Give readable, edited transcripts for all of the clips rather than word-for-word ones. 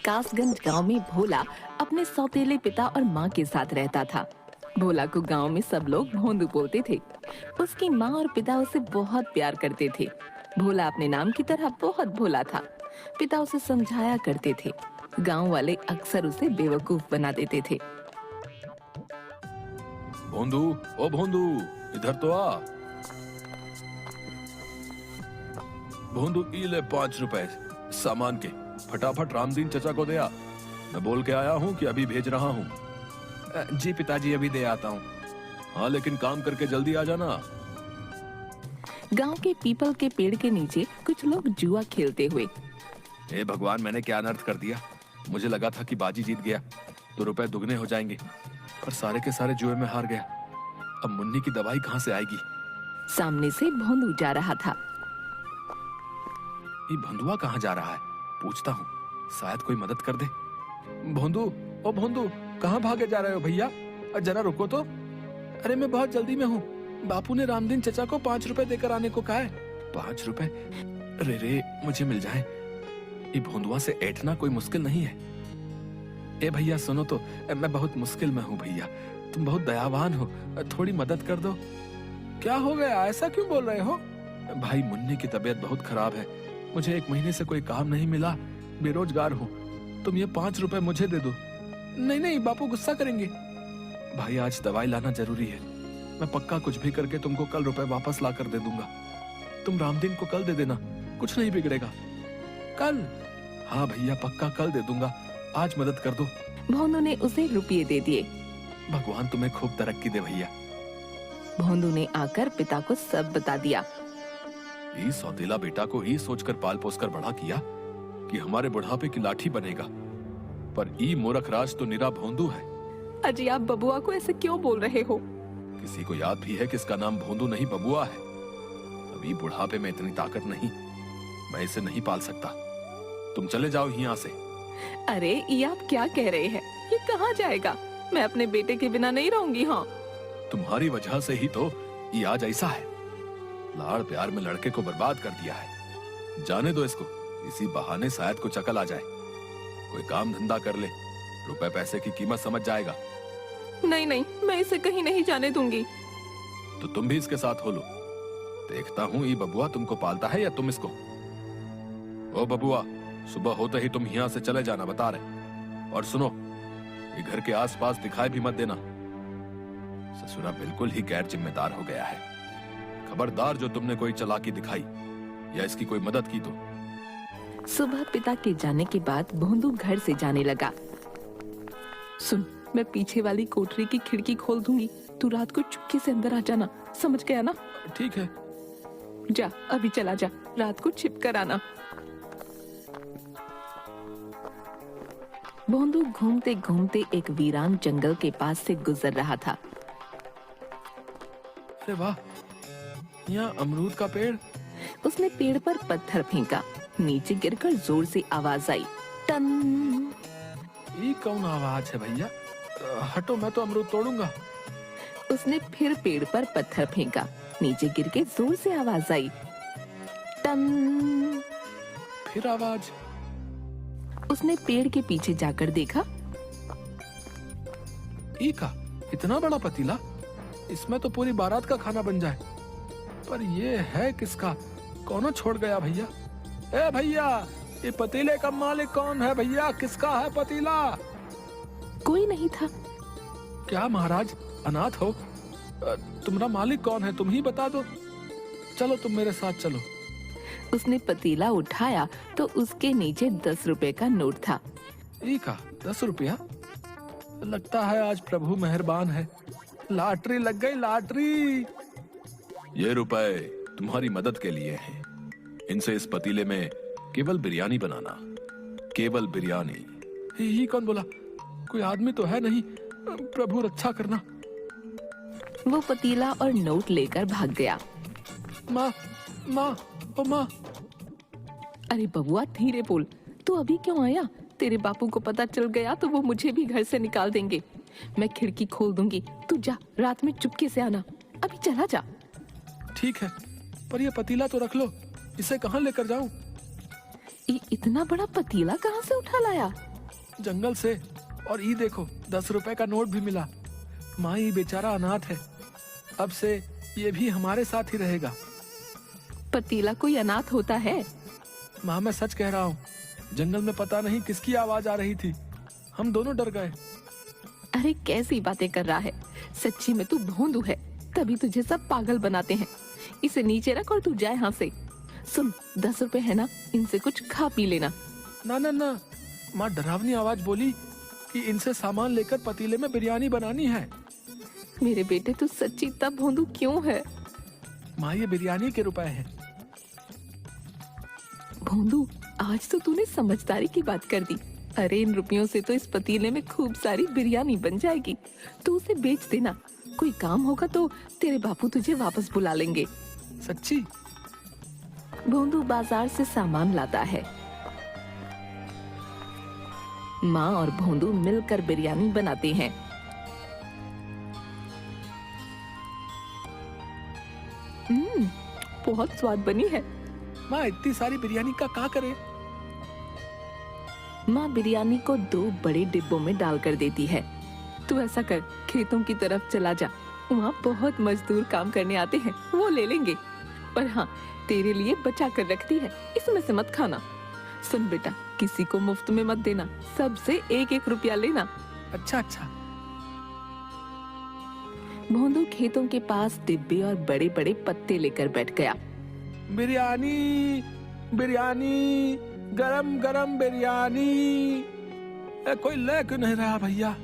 कासगंज गांव में भोला अपने सौतेले पिता और माँ के साथ रहता था। भोला को गांव में सब लोग भोंदू बोलते थे। उसकी माँ और पिता उसे बहुत प्यार करते थे। भोला अपने नाम की तरह बहुत भोला था। पिता उसे समझाया करते थे। गांव वाले अक्सर उसे बेवकूफ बना देते थे। भोंदू, ओ भोंदू, इधर तो आ। भोंदू, ई ले 5 रुपए सामान के, फटाफट रामदीन चचा को दे आ। मैं बोल के आया हूँ कि अभी भेज रहा हूँ। जी पिताजी, अभी दे आता हूँ। हाँ, लेकिन काम करके जल्दी आ जाना। गांव के पीपल के पेड़ के नीचे कुछ लोग जुआ खेलते हुए। हे भगवान, मैंने क्या अनर्थ कर दिया। मुझे लगा था कि बाजी जीत गया तो रुपए दुगने हो जाएंगे, पर सारे के सारे जुए में हार गया। अब मुन्नी की दवाई कहाँ से आएगी? सामने से भोंदू जा रहा था। ये भोंदुआ कहाँ जा रहा है? पूछता हूँ, शायद कोई मदद कर दे। भोंदू, ओ भोंदू, कहाँ भागे जा रहे हो भैया? जरा रुको तो। अरे मैं बहुत जल्दी में हूँ। बापू ने रामदीन चचा को 5 रुपए देकर आने को कहा है। 5 रुपए? अरे रे, मुझे मिल जाए। ये भोंदुआ से ऐठना कोई मुश्किल नहीं है। ए भैया सुनो तो, मैं बहुत मुश्किल में हूँ भैया। तुम बहुत दयावान हो, थोड़ी मदद कर दो। क्या हो गया? ऐसा क्यों बोल रहे हो? भाई, मुन्नी की तबीयत बहुत खराब है। मुझे 1 महीने से कोई काम नहीं मिला, बेरोजगार हूँ। तुम ये 5 रुपए मुझे दे दो। नहीं नहीं, बापू गुस्सा करेंगे। भाई, आज दवाई लाना जरूरी है। मैं पक्का कुछ भी करके तुमको कल रुपए वापस ला कर दे दूंगा। तुम रामदीन को कल दे देना, कुछ नहीं बिगड़ेगा। कल? हाँ भैया, पक्का कल दे दूंगा। आज मदद कर दो। भोंदू ने उसे रुपये दे दिए। भगवान तुम्हें खूब तरक्की दे भैया। भोंदू ने आकर पिता को सब बता दिया। ये सौतेला बेटा को ही सोचकर पाल पोस कर बड़ा किया कि हमारे बुढ़ापे की लाठी बनेगा, पर ई मूर्ख राज तो निरा भोंदू है। अजी, आप बबुआ को ऐसे क्यों बोल रहे हो? किसी को याद भी है कि इसका नाम भोंदू नहीं बबुआ है। अभी बुढ़ापे में इतनी ताकत नहीं, मैं इसे नहीं पाल सकता। तुम चले जाओ यहाँ से। अरे, ये आप क्या कह रहे हैं? ये कहाँ जाएगा? मैं अपने बेटे के बिना नहीं रहूंगी। हाँ, तुम्हारी वजह से ही तो ये आज ऐसा है। लाड़ प्यार में लड़के को बर्बाद कर दिया है। जाने दो इसको, इसी बहाने शायद कुछ अकल आ जाए। कोई काम धंधा कर ले, रुपए पैसे की कीमत समझ जाएगा। नहीं नहीं, मैं इसे कहीं नहीं जाने दूंगी। तो तुम भी इसके साथ हो लो। देखता हूँ ये बबुआ तुमको पालता है या तुम इसको। ओ बबुआ, सुबह होते ही तुम यहाँ से चले जाना, बता रहे। और सुनो, ये घर के आसपास दिखाई भी मत देना। ससुरा बिल्कुल ही गैर जिम्मेदार हो गया है। खबरदार जो तुमने कोई चालाकी दिखाई या इसकी कोई मदद की तो। सुबह पिता के जाने के बाद भोंदू घर से जाने लगा। सुन, मैं पीछे वाली कोठरी की खिड़की खोल दूंगी। तू रात को चुपके से अंदर आ जाना, समझ गया ना? ठीक है। जा, अभी चला जा, रात को छिप कर आना। भोंदू घूमते घूमते एक वीरान जंगल के पास से गुजर रहा था। अरे वाह, यहाँ अमरूद का पेड़। उसने पेड़ पर पत्थर फेंका। नीचे गिरकर जोर से आवाज आई, टन। ये कौन आवाज है भैया? हटो, मैं तो अमरूद तोड़ूंगा। उसने फिर पेड़ पर पत्थर फेंका। नीचे गिर के जोर से आवाज आई, टन। फिर आवाज। उसने पेड़ के पीछे जाकर देखा। ई का इतना बड़ा पतीला, इसमें तो पूरी बारात का खाना बन जाए। पर ये है किसका? कौन छोड़ गया भैया? ए भैया, ये पतीले का मालिक कौन है भैया? किसका है पतीला? कोई नहीं था। क्या महाराज अनाथ हो? तुम्हारा मालिक कौन है? तुम ही बता दो। चलो, तुम मेरे साथ चलो। उसने पतीला उठाया तो उसके नीचे 10 रुपए का नोट था। ई का 10 रुपया? लगता है आज प्रभु मेहरबान है। लॉटरी लग गई, लॉटरी। ये रुपए तुम्हारी मदद के लिए हैं। इनसे इस पतीले में केवल बिरयानी बनाना, केवल बिरयानी। ही कौन बोला? कोई आदमी तो है नहीं। प्रभु रक्षा करना। वो पतीला और नोट लेकर भाग गया। माँ, माँ, ओ माँ। अरे बबुआ, धीरे बोल। तू अभी क्यों आया? तेरे बापू को पता चल गया तो वो मुझे भी घर से निकाल देंगे। मैं खिड़की खोल दूंगी, तू जा, रात में चुपके से आना। अभी चला जा। ठीक है, पर ये पतीला तो रख लो। इसे कहाँ लेकर जाऊं? ये इतना बड़ा पतीला कहाँ से उठा लाया? जंगल से। और ये देखो 10 रुपए का नोट भी मिला। माँ ये बेचारा अनाथ है, अब से ये भी हमारे साथ ही रहेगा। पतीला कोई अनाथ होता है? माँ मैं सच कह रहा हूँ, जंगल में पता नहीं किसकी आवाज आ रही थी, हम दोनों डर गए। अरे कैसी बातें कर रहा है, सच्ची में तू भोंदू है, तभी तुझे सब पागल बनाते हैं। इसे नीचे रख और तू जा यहाँ से। सुन, 10 रुपए है ना, इनसे कुछ खा पी लेना। ना ना ना, माँ डरावनी आवाज बोली कि इनसे सामान लेकर पतीले में बिरयानी बनानी है। मेरे बेटे तू सच्ची इतना भोंदू क्यों है? माँ ये बिरयानी के रुपए हैं। भोंदू, आज तो तूने समझदारी की बात कर दी। अरे इन रुपयों से तो इस पतीले में खूब सारी बिरयानी बन जाएगी। तू उसे बेच देना, कोई काम होगा तो तेरे बापू तुझे वापस बुला लेंगे। सच्ची? भोंदू बाजार से सामान लाता है। माँ और भोंदू मिलकर बिरयानी बनाते हैं। बहुत स्वाद बनी है। माँ इतनी सारी बिरयानी का क्या करे? माँ बिरयानी को 2 बड़े डिब्बों में डालकर देती है। तू ऐसा कर, खेतों की तरफ चला जा, वहाँ बहुत मजदूर काम करने आते हैं, वो ले लेंगे। पर हाँ, तेरे लिए बचा कर रखती है, इसमें से मत खाना। सुन बेटा, किसी को मुफ्त में मत देना, सबसे 1-1 रुपया लेना। अच्छा अच्छा। भोंदू खेतों के पास डिब्बे और बड़े बड़े पत्ते लेकर बैठ गया। बिरयानी बिरयानी, गरम गरम बिरयानी। कोई ले क्यों नहीं रहा भैया?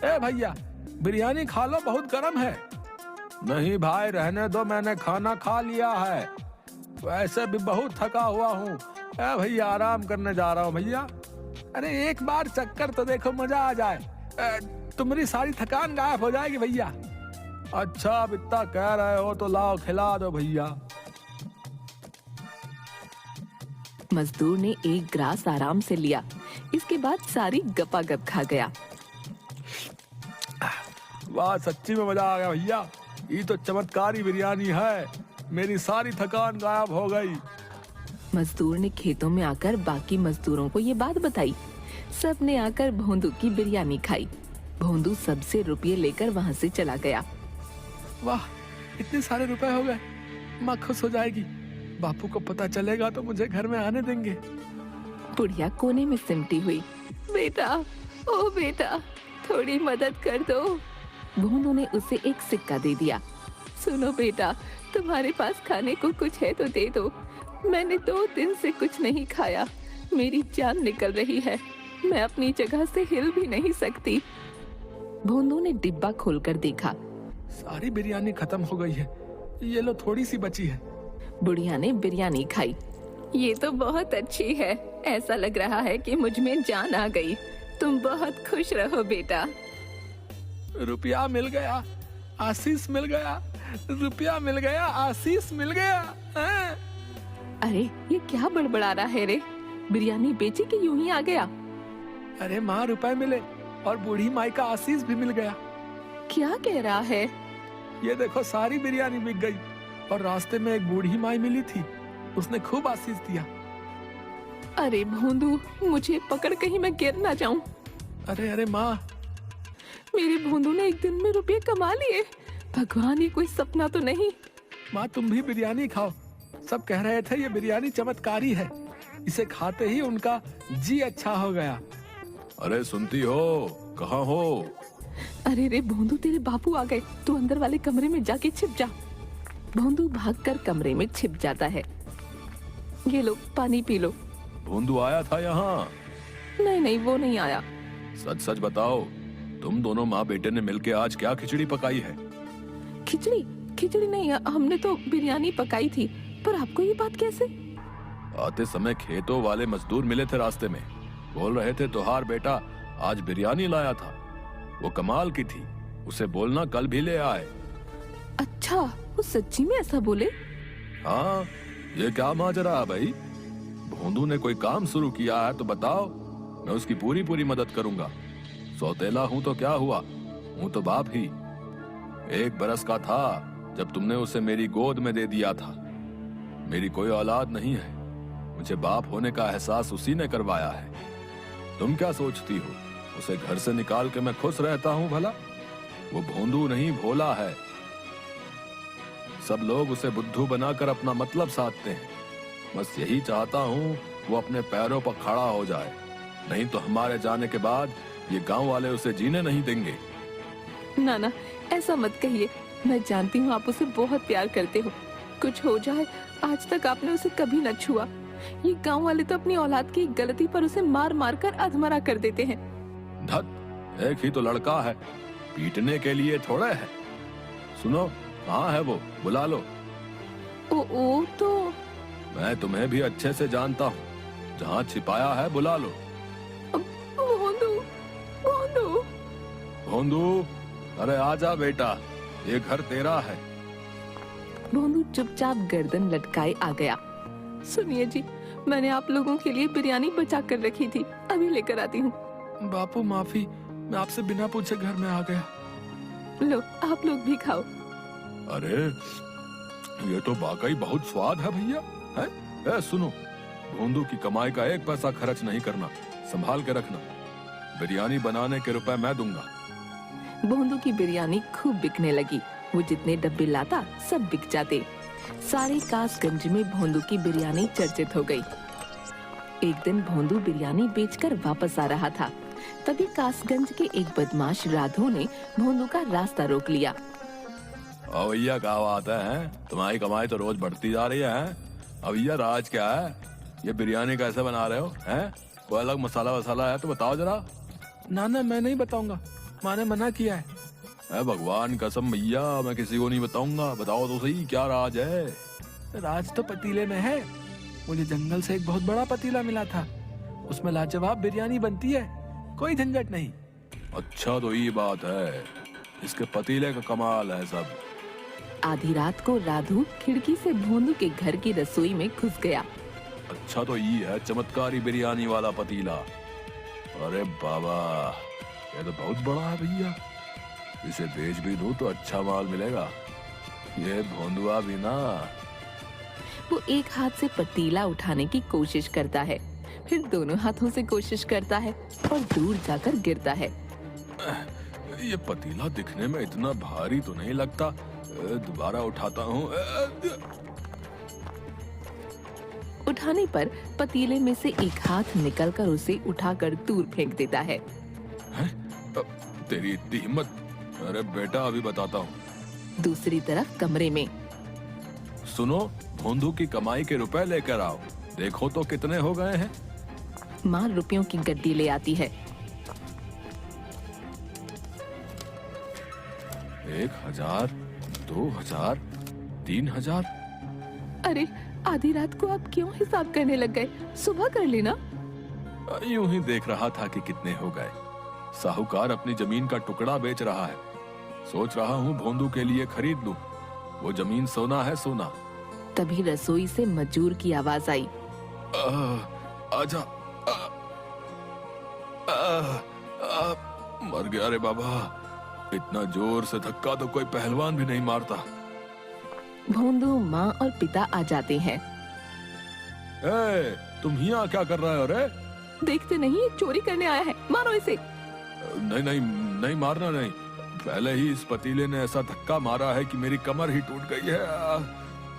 ए भैया, बिरयानी खा लो, बहुत गरम है। नहीं भाई रहने दो, मैंने खाना खा लिया है, वैसे भी बहुत थका हुआ हूँ। ए भैया आराम करने जा रहा हूँ भैया। अरे एक बार चक्कर तो देखो, मजा आ जाए, तुम्हारी सारी थकान गायब हो जाएगी भैया। अच्छा अब इतना कह रहे हो तो लाओ खिला दो भैया। मजदूर ने एक ग्रास आराम से लिया, इसके बाद सारी गपागप खा गया। वाह सच्ची में मजा आ गया भैया, ये तो चमत्कारी बिरयानी है, मेरी सारी थकान गायब हो गई। मजदूर ने खेतों में आकर बाकी मजदूरों को ये बात बताई। सब ने आकर भोंदू की बिरयानी खाई। भोंदू सबसे रुपये लेकर वहाँ से चला गया। वाह इतने सारे रुपए हो गए, माँ खुश हो जाएगी। बापू को पता चलेगा तो मुझे घर में आने देंगे। बुढ़िया कोने में सिमटी हुई। बेटा, ओ बेटा, थोड़ी मदद कर दो। भोंदू ने उसे एक सिक्का दे दिया। सुनो बेटा, तुम्हारे पास खाने को कुछ है तो दे दो, मैंने 2 दिन से कुछ नहीं खाया, मेरी जान निकल रही है, मैं अपनी जगह से हिल भी नहीं सकती। भोंदू ने डिब्बा खोलकर देखा। सारी बिरयानी खत्म हो गई है, ये लो थोड़ी सी बची है। बुढ़िया ने बिरयानी खाई। ये तो बहुत अच्छी है, ऐसा लग रहा है कि मुझ में जान आ गई। तुम बहुत खुश रहो बेटा। रुपया मिल गया, आशीष मिल गया, रुपया मिल गया, आशीष मिल गया। अरे ये क्या बड़बड़ा रहा है रे? बिरयानी बेची कि यूं ही आ गया? अरे माँ रुपए मिले और बूढ़ी माई का आशीष भी मिल गया। क्या कह रहा है? ये देखो सारी बिरयानी बिक गई और रास्ते में एक बूढ़ी माई मिली थी, उसने खूब आशीष दिया। अरे भोंदू, मुझे पकड़ कहीं मैं गिर ना जाऊं। अरे अरे माँ, मेरे भोंदू ने एक दिन में रुपये कमा लिए। भगवान, ये कोई सपना तो नहीं? माँ तुम भी बिरयानी खाओ, सब कह रहे थे ये बिरयानी चमत्कारी है, इसे खाते ही उनका जी अच्छा हो गया। अरे सुनती हो, कहाँ हो? अरे रे भोंदू, तेरे बापू आ गए, तू अंदर वाले कमरे में जाके छिप जा। भोंदू भागकर कमरे में छिप जाता है। ये लो पानी पी लो। भोंदू आया था यहाँ? नहीं नहीं, वो नहीं आया। सच सच बताओ, तुम दोनों माँ बेटे ने मिलके आज क्या खिचड़ी पकाई है? खिचड़ी? खिचड़ी नहीं, हमने तो बिरयानी पकाई थी। पर आपको ये बात कैसे? आते समय खेतों वाले मजदूर मिले थे रास्ते में, बोल रहे थे तुहार बेटा आज बिरयानी लाया था, वो कमाल की थी, उसे बोलना कल भी ले आए। अच्छा, वो सच्ची में ऐसा बोले? हाँ, ये क्या माजरा है भाई? भोंदू ने कोई काम शुरू किया है तो बताओ, मैं उसकी पूरी पूरी मदद करूंगा। सौतेला हूं तो क्या हुआ, हूं तो बाप ही। 1 बरस का था जब तुमने उसे मेरी गोद में दे दिया था। मेरी कोई औलाद नहीं है, मुझे बाप होने का एहसास उसी ने करवाया है। तुम क्या सोचती हो उसे घर से निकाल के मैं खुश रहता हूँ भला? वो भोंदू नहीं, भोला है। सब लोग उसे बुद्धू बनाकर अपना मतलब साधते हैं। बस यही चाहता हूँ वो अपने पैरों पर खड़ा हो जाए, नहीं तो हमारे जाने के बाद ये गांव वाले उसे जीने नहीं देंगे। नाना, ऐसा मत कहिए। मैं जानती हूँ आप उसे बहुत प्यार करते हो। कुछ हो जाए, आज तक आपने उसे कभी न छुआ। ये गांव वाले तो अपनी औलाद की गलती पर उसे मार मार कर अधमरा कर देते हैं। धत, एक ही तो लड़का है, पीटने के लिए थोड़े है। सुनो, कहाँ है वो? बुला लो। ओ तो मैं तुम्हें भी अच्छे से जानता हूँ, जहाँ छिपाया है बुला लो। भोंदू, भोंदू। भोंदू, अरे आजा बेटा, ये घर तेरा है। भोंदू चुपचाप गर्दन लटकाए आ गया। सुनिए जी, मैंने आप लोगों के लिए बिरयानी बचा कर रखी थी, अभी लेकर आती हूँ। बापू माफी, मैं आपसे बिना पूछे घर में आ गया। लो, आप लोग भी खाओ। अरे ये तो वाकई बहुत स्वाद है भैया। है? सुनो, भोंदू की कमाई का एक पैसा खर्च नहीं करना, संभाल के रखना। बिरयानी बनाने के रुपए मैं दूंगा। भोंदू की बिरयानी खूब बिकने लगी। वो जितने डब्बे लाता सब बिक जाते। सारे कासगंज में भोंदू की बिरयानी चर्चित हो गई। एक दिन भोंदू बिरयानी बेचकर वापस आ रहा था, तभी कासगंज के एक बदमाश राधो ने भोंदू का रास्ता रोक लिया। ओ भैया, क्या बात है? तुम्हारी कमाई तो रोज बढ़ती जा रही है। अब भैया राज क्या है? ये बिरयानी कैसे बना रहे हो? हैं? कोई अलग मसाला वसाला है तो बताओ जरा। ना ना, मैं नहीं बताऊंगा, माँ ने मना किया है। भगवान कसम भैया, मैं किसी को नहीं बताऊंगा। बताओ तो सही, क्या राज है? राज तो पतीले में है। मुझे जंगल से एक बहुत बड़ा पतीला मिला था, उसमें लाजवाब बिरयानी बनती है, कोई झंझट नहीं। अच्छा तो ये बात है, इसके पतीले का कमाल है सब। आधी रात को राधू खिड़की से भोंदू के घर की रसोई में घुस गया। अच्छा तो ये है चमत्कारी बिरयानी वाला पतीला। अरे बाबा, ये तो बहुत बड़ा है भैया, इसे बेच भी दूं तो अच्छा माल मिलेगा। ये भोंदुआ भी ना। वो एक हाथ से पतीला उठाने की कोशिश करता है, फिर दोनों हाथों से कोशिश करता है और दूर जाकर गिरता है। ये पतीला दिखने में इतना भारी तो नहीं लगता, दोबारा उठाता हूँ। उठाने पर पतीले में से एक हाथ निकलकर उसे उठाकर दूर फेंक देता है। तेरी इतनी हिम्मत? अरे बेटा, अभी बताता हूँ। दूसरी तरफ कमरे में सुनो, भोंदू की कमाई के रुपए लेकर आओ, देखो तो कितने हो गए हैं। माँ रुपयों की गड्डी ले आती है। 1000, 2000, 3000। अरे, आधी रात को आप क्यों हिसाब करने लग गए? सुबह कर लेना। यूं ही देख रहा था कि कितने हो गए। साहूकार अपनी जमीन का टुकड़ा बेच रहा है, सोच रहा हूँ भोंदू के लिए खरीद लूं। वो जमीन सोना है, सोना। तभी रसोई से मजूर की आवाज आई। आजा। मर गया रे बाबा, इतना जोर से धक्का तो कोई पहलवान भी नहीं मारता। भोंदू, माँ और पिता आ जाते हैं। तुम यहाँ क्या कर रहे हो रे? देखते नहीं, चोरी करने आया है, मारो इसे। नहीं नहीं नहीं, मारना नहीं। पहले ही इस पतीले ने ऐसा धक्का मारा है कि मेरी कमर ही टूट गई है।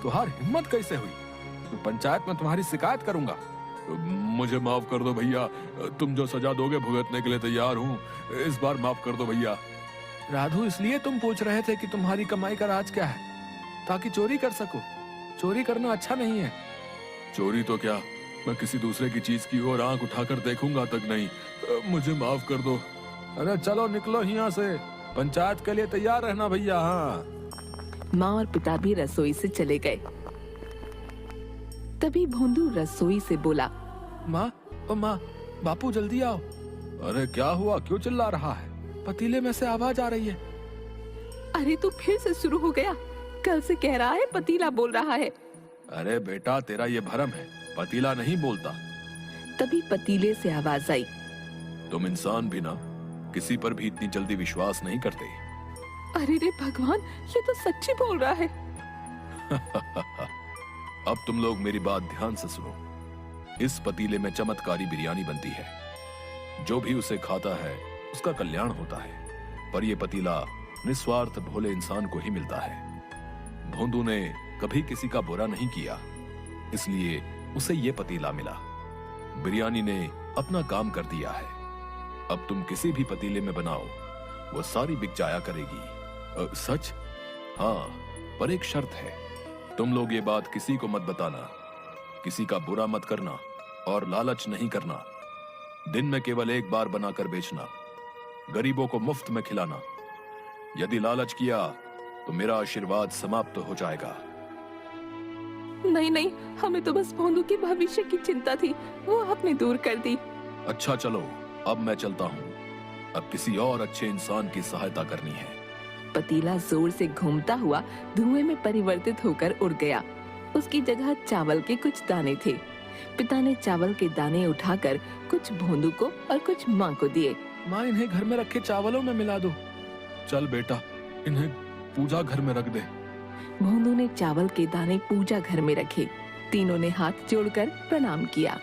तुम्हारी हिम्मत कैसे हुई? तो पंचायत में तुम्हारी शिकायत करूंगा। मुझे माफ कर दो भैया, तुम जो सजा दोगे भुगतने के लिए तैयार हूँ। इस बार माफ कर दो भैया। राधू, इसलिए तुम पूछ रहे थे कि तुम्हारी कमाई का राज क्या है? ताकि चोरी कर सको। चोरी करना अच्छा नहीं है। चोरी तो क्या, मैं किसी दूसरे की चीज की ओर आंख उठाकर देखूंगा तक नहीं। मुझे माफ कर दो। अरे चलो निकलो यहाँ से, पंचायत के लिए तैयार रहना भैया। हाँ। माँ और पिता भी रसोई से चले गए। तभी भोंदू रसोई से बोला, माँ, ओ माँ, बापू जल्दी आओ। अरे क्या हुआ, क्यों चिल्ला रहा है? पतीले में से आवाज आ रही है। अरे तू फिर से शुरू हो गया, कल से कह रहा है पतीला बोल रहा है। अरे बेटा, तेरा ये भरम है, पतीला नहीं बोलता। तभी पतीले से आवाज आई। तुम इंसान भी ना किसी पर भी इतनी जल्दी विश्वास नहीं करते। अरे रे भगवान, ये तो सच्ची बोल रहा है। अब तुम लोग मेरी बात ध्यान से सुनो। इस पतीले में चमत्कारी बिरयानी बनती है। जो भी उसे खाता है उसका कल्याण होता है। पर यह पतीला निस्वार्थ भोले इंसान को ही मिलता है। भोंदू ने कभी किसी का बुरा नहीं किया, इसलिए उसे यह पतीला मिला। बिरयानी ने अपना काम कर दिया है। अब तुम किसी भी पतीले में बनाओ, वो सारी बिक जाया करेगी। सच? हाँ, पर एक शर्त है। तुम लोग ये बात किसी को मत बताना, किसी का बुरा मत करना और लालच नहीं करना। दिन में केवल एक बार बनाकर बेचना, गरीबों को मुफ्त में खिलाना। यदि लालच किया तो मेरा आशीर्वाद समाप्त हो जाएगा। नहीं नहीं, हमें तो बस भोंदू के भविष्य की चिंता थी, वो आपने दूर कर दी। अच्छा चलो, अब मैं चलता हूँ। अब किसी और अच्छे इंसान की सहायता करनी है। पतीला जोर से घूमता हुआ धुएं में परिवर्तित होकर उड़ गया। उसकी जगह चावल के कुछ दाने थे। पिता ने चावल के दाने उठाकर कुछ भोंदू को और कुछ माँ को दिए। माँ, इन्हें घर में रखे चावलों में मिला दो। चल बेटा, इन्हें पूजा घर में रख दे। भोंदू ने चावल के दाने पूजा घर में रखे। तीनों ने हाथ जोड़कर प्रणाम किया।